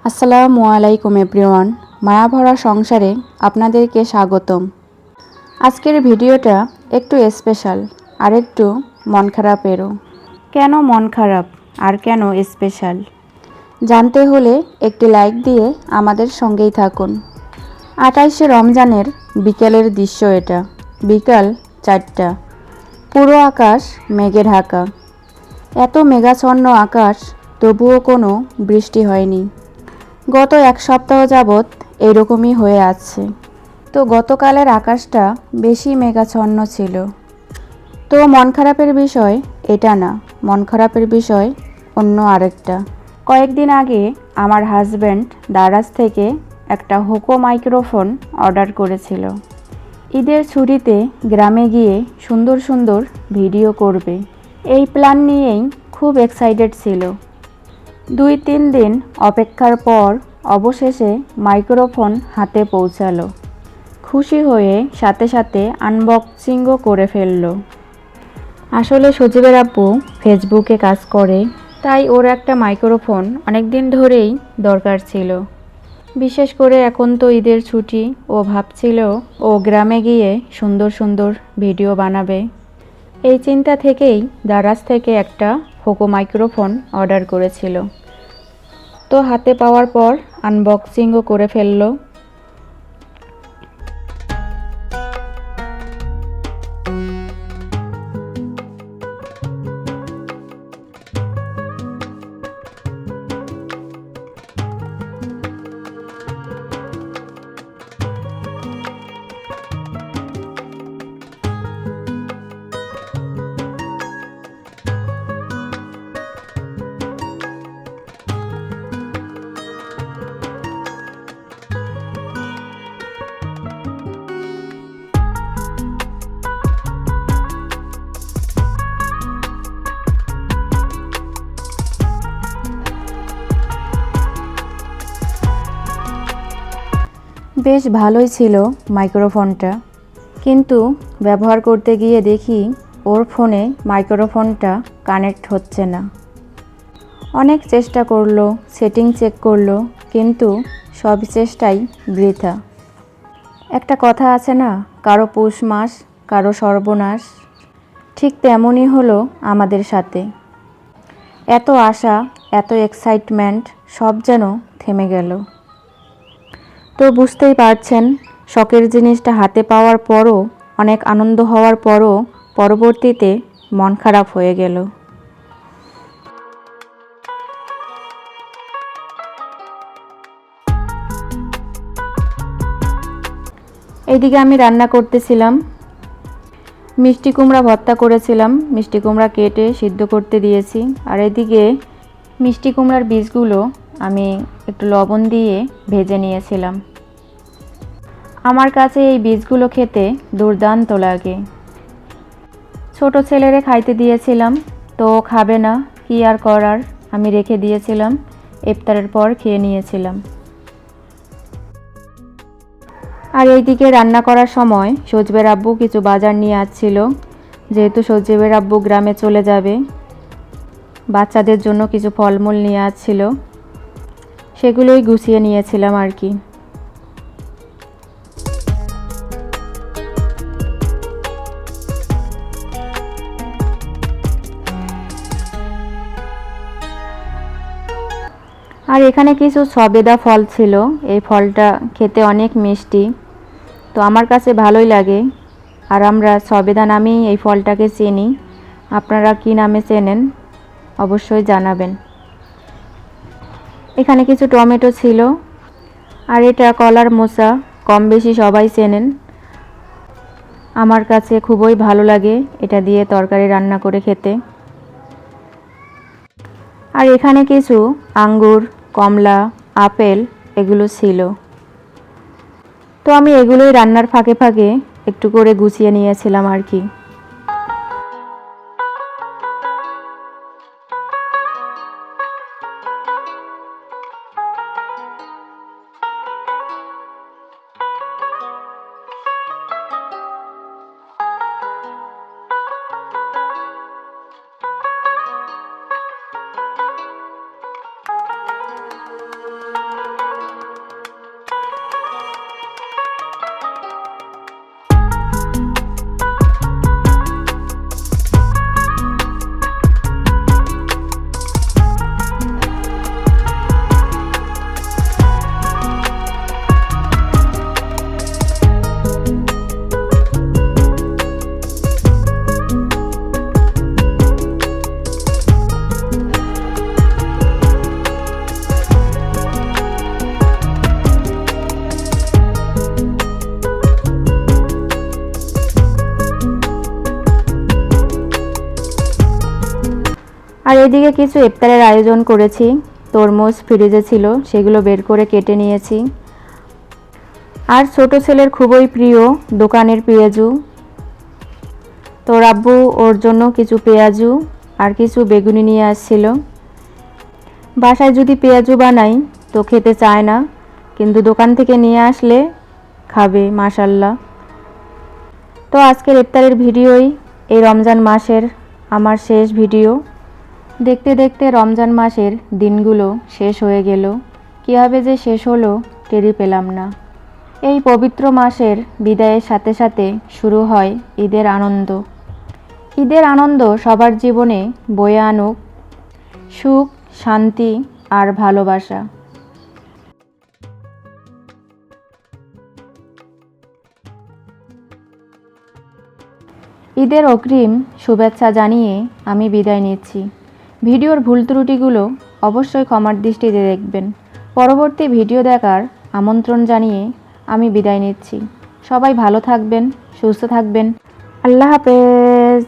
আসসালামু আলাইকুম এভরিওয়ান। মায়া ভরা সংসারে আপনাদেরকে স্বাগতম। আজকের ভিডিওটা একটু স্পেশাল আর একটু মন খারাপেরও। কেন মন খারাপ আর কেন স্পেশাল জানতে হলে একটি লাইক দিয়ে আমাদের সঙ্গেই থাকুন। 28শে রমজানের বিকেলের দৃশ্য এটা। বিকাল 4টা, পুরো আকাশ মেঘে ঢাকা। এত মেঘাচ্ছন্ন আকাশ, তবুও কোনো বৃষ্টি হয়নি। গত এক সপ্তাহ যাবৎ এরকমই হয়ে আছে। তো গতকালের আকাশটা বেশি মেঘাচ্ছন্ন ছিল। তো মন খারাপের বিষয় এটা না, মন খারাপের বিষয় অন্য আরেকটা। কয়েকদিন আগে আমার হাজব্যান্ড দারাজ থেকে একটা হোকো মাইক্রোফোন অর্ডার করেছিল। ঈদের ছুটিতে গ্রামে গিয়ে সুন্দর সুন্দর ভিডিও করবে, এই প্ল্যান নিয়েই খুব এক্সাইটেড ছিল। 2-3 দিন অপেক্ষার পর অবশেষে মাইক্রোফোন হাতে পৌঁছালো। খুশি হয়ে সাথে সাথে আনবক্সিংও করে ফেলল। আসলে সজীবের আব্বু ফেসবুকে কাজ করে, তাই ওর একটা মাইক্রোফোন অনেক দিন ধরেই দরকার ছিল। বিশেষ করে এখন তো ঈদের ছুটি, ও ভাবছিল ও গ্রামে গিয়ে সুন্দর সুন্দর ভিডিও বানাবে। এই চিন্তা থেকেই দারাজ থেকে একটা হোকো মাইক্রোফোন অর্ডার করেছিল। তো হাতে পাওয়ার পর আনবক্সিংও করে ফেললো। বেশ ভালোই ছিল মাইক্রোফোনটা, কিন্তু ব্যবহার করতে গিয়ে দেখি ওর ফোনে মাইক্রোফোনটা কানেক্ট হচ্ছে না। অনেক চেষ্টা করলো, সেটিং চেক করলো, কিন্তু সব চেষ্টাই বৃথা। একটা কথা আছে না, কারো পৌষ মাস কারো সর্বনাশ। ঠিক তেমনই হলো আমাদের সাথে। এত আশা, এত এক্সাইটমেন্ট সব যেন থেমে গেল। তো বুঝতেই পারছেন, শখের জিনিসটা হাতে পাওয়ার পরও, অনেক আনন্দ হওয়ার পরও পরবর্তীতে মন খারাপ হয়ে গেল। এইদিকে আমি রান্না করতেছিলাম, মিষ্টি কুমড়া ভর্তা করেছিলাম। মিষ্টি কুমড়া কেটে সিদ্ধ করতে দিয়েছি। আর এদিকে মিষ্টি কুমড়ার বীজগুলো আমি একটু লবণ দিয়ে ভেজে নিয়েছিলাম। আমার কাছে এই বীজগুলো খেতে দুর্দান্ত লাগে। ছোট ছেলেরে খাইতে দিয়েছিলাম, তো খাবে না, কি আর করার, আমি রেখে দিয়েছিলাম। ইফতারের পর খেয়ে নিয়েছিলাম। আর এইদিকে রান্না করার সময় সজীবের আব্বু কিছু বাজার নিয়ে আসছিল। যেহেতু সজীবের আব্বু গ্রামে চলে যাবে, বাচ্চাদের জন্য কিছু ফলমূল নিয়ে আসছিল, সেগুলোই গুছিয়ে নিয়েছিলাম আর কি। আর এখানে কিছু সবেদা ফল ছিল। এই ফলটা খেতে অনেক মিষ্টি, তো আমার কাছে ভালোই লাগে। আর আমরা সবেদা নামেই এই ফলটাকে চিনি। আপনারা কি নামে চেনেন অবশ্যই জানাবেন। এখানে কিছু টমেটো ছিল। আর এটা কলার মোচা, কম বেশি সবাই চেনেন। আমার কাছে খুবই ভালো লাগে এটা দিয়ে তরকারি রান্না করে খেতে। আর এখানে কিছু আঙ্গুর, কমলা, আপেল এগুলো ছিল। তো আমি এগুলোই রান্নার ফাঁকে ফাঁকে একটু করে গুছিয়ে নিয়েছিলাম আর কি। আর এদিকে কিছু ইফতারের আয়োজন করেছি। তরমুজ ফ্রিজে ছিল, সেগুলো বের করে কেটে নিয়েছি। আর ছোট ছেলের খুবই প্রিয় দোকানের পেঁয়াজু, তো আব্বু ওর জন্য কিছু পেঁয়াজু আর কিছু বেগুনি নিয়ে আসছিল। বাসায় যদি পেঁয়াজু বানাই তো খেতে চায় না, কিন্তু দোকান থেকে নিয়ে আসলে খাবে মাশাল্লাহ। তো আজকের ইফতারের ভিডিওই এই রমজান মাসের আমার শেষ ভিডিও। দেখতে দেখতে রমজান মাসের দিনগুলো শেষ হয়ে গেল, কীভাবে যে শেষ হলো টেরই পেলাম না। এই পবিত্র মাসের বিদায়ের সাথে সাথে শুরু হয় ঈদের আনন্দ। ঈদের আনন্দ সবার জীবনে বয়ে আনুক সুখ, শান্তি আর ভালোবাসা। ঈদের অগ্রিম শুভেচ্ছা জানিয়ে আমি বিদায় নিচ্ছি। ভিডিওর ভুল ত্রুটিগুলো অবশ্যই ক্ষমার দৃষ্টিতে দেখবেন। পরবর্তী ভিডিও দেখার আমন্ত্রণ জানিয়ে আমি বিদায় নিচ্ছি। সবাই ভালো থাকবেন, সুস্থ থাকবেন। আল্লাহ হাফেজ।